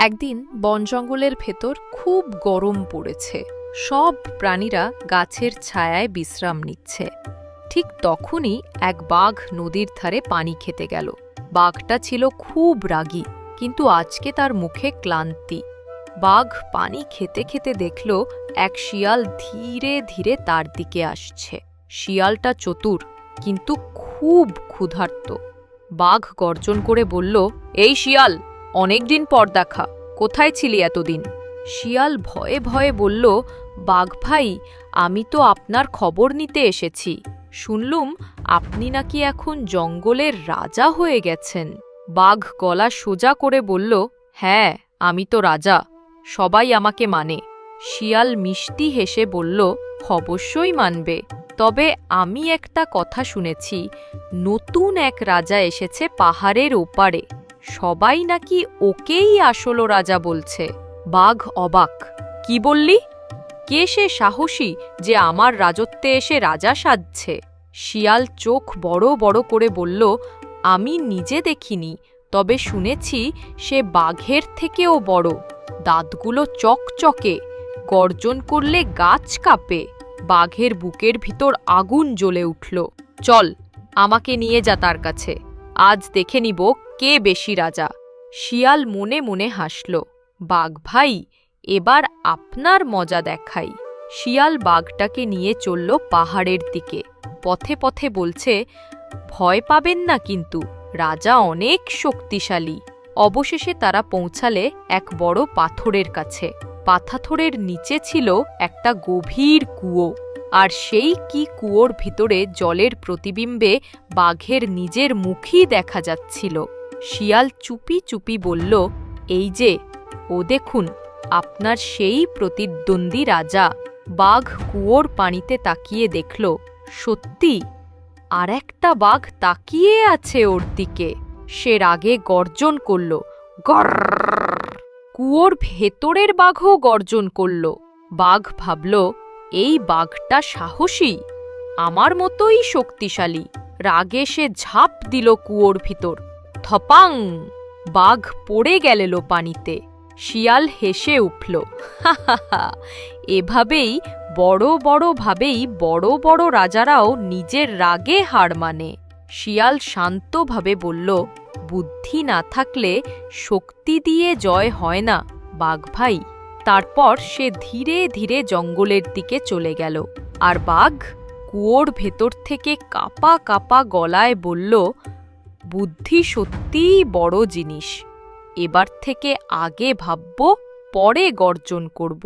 একদিন বন জঙ্গলের ভেতর খুব গরম পড়েছে। সব প্রাণীরা গাছের ছায়ায় বিশ্রাম নিচ্ছে। ঠিক তখনই এক বাঘ নদীর ধারে পানি খেতে গেল। বাঘটা ছিল খুব রাগী, কিন্তু আজকে তার মুখে ক্লান্তি। বাঘ পানি খেতে খেতে দেখল এক শিয়াল ধীরে ধীরে তার দিকে আসছে। শিয়ালটা চতুর, কিন্তু খুব ক্ষুধার্ত। বাঘ গর্জন করে বলল, এই শিয়াল, অনেকদিন পর দেখা, কোথায় ছিলি এতদিন? শিয়াল ভয়ে ভয়ে বলল, বাঘ ভাই, আমি তো আপনার খবর নিতে এসেছি। শুনলুম আপনি নাকি এখন জঙ্গলের রাজা হয়ে গেছেন। বাঘ গলা সোজা করে বলল, হ্যাঁ, আমি তো রাজা, সবাই আমাকে মানে। শিয়াল মিষ্টি হেসে বলল, অবশ্যই মানবে, তবে আমি একটা কথা শুনেছি, নতুন এক রাজা এসেছে পাহাড়ের ওপারে। সবাই নাকি ওকেই আসল রাজা বলছে। বাঘ অবাক, কি বললি? কে সে সাহসী যে আমার রাজত্বে এসে রাজা সাজছে? শিয়াল চোখ বড় বড় করে বলল, আমি নিজে দেখিনি, তবে শুনেছি সে বাঘের থেকেও বড়। দাঁতগুলো চকচকে, গর্জন করলে গাছ কাঁপে। বাঘের বুকের ভিতর আগুন জ্বলে উঠল। চল, আমাকে নিয়ে যা তার কাছে, আজ দেখে নিব কে বেশি রাজা। শিয়াল মনে মনে হাসল, বাঘ ভাই, এবার আপনার মজা দেখাই। শিয়াল বাঘটাকে নিয়ে চলল পাহাড়ের দিকে। পথে পথে বলছে, ভয় পাবেন না কিন্তু, রাজা অনেক শক্তিশালী। অবশেষে তারা পৌঁছালে এক বড় পাথরের কাছে। পাথরের নিচে ছিল একটা গভীর কুয়ো, আর সেই কি কুয়োর ভিতরে জলের প্রতিবিম্বে বাঘের নিজের মুখই দেখা যাচ্ছিল। শিয়াল চুপি চুপি বলল, এই যে, ও দেখুন, আপনার সেই প্রতিদ্বন্দ্বী রাজা। বাঘ কুয়োর পানিতে তাকিয়ে দেখল, সত্যি আর একটা বাঘ তাকিয়ে আছে ওর দিকে। সে রাগে গর্জন করল, গর্র। কুয়োর ভেতরের বাঘও গর্জন করল। বাঘ ভাবল, এই বাঘটা সাহসী, আমার মতোই শক্তিশালী। রাগে সে ঝাঁপ দিল কুয়োর ভিতর। থপাং! বাঘ পড়ে গেল পানিতে। শিয়াল হেসে উঠল, হাহাহা, এভাবেই বড় বড় রাজারাও নিজের রাগে হার মানে। শিয়াল শান্তভাবে বলল, বুদ্ধি না থাকলে শক্তি দিয়ে জয় হয় না বাঘ ভাই। তারপর সে ধীরে ধীরে জঙ্গলের দিকে চলে গেল। আর বাঘ কুয়োর ভেতর থেকে কাঁপা কাঁপা গলায় বলল, বুদ্ধি সত্যিই বড় জিনিস। এবার থেকে আগে ভাবব, পরে গর্জন করব।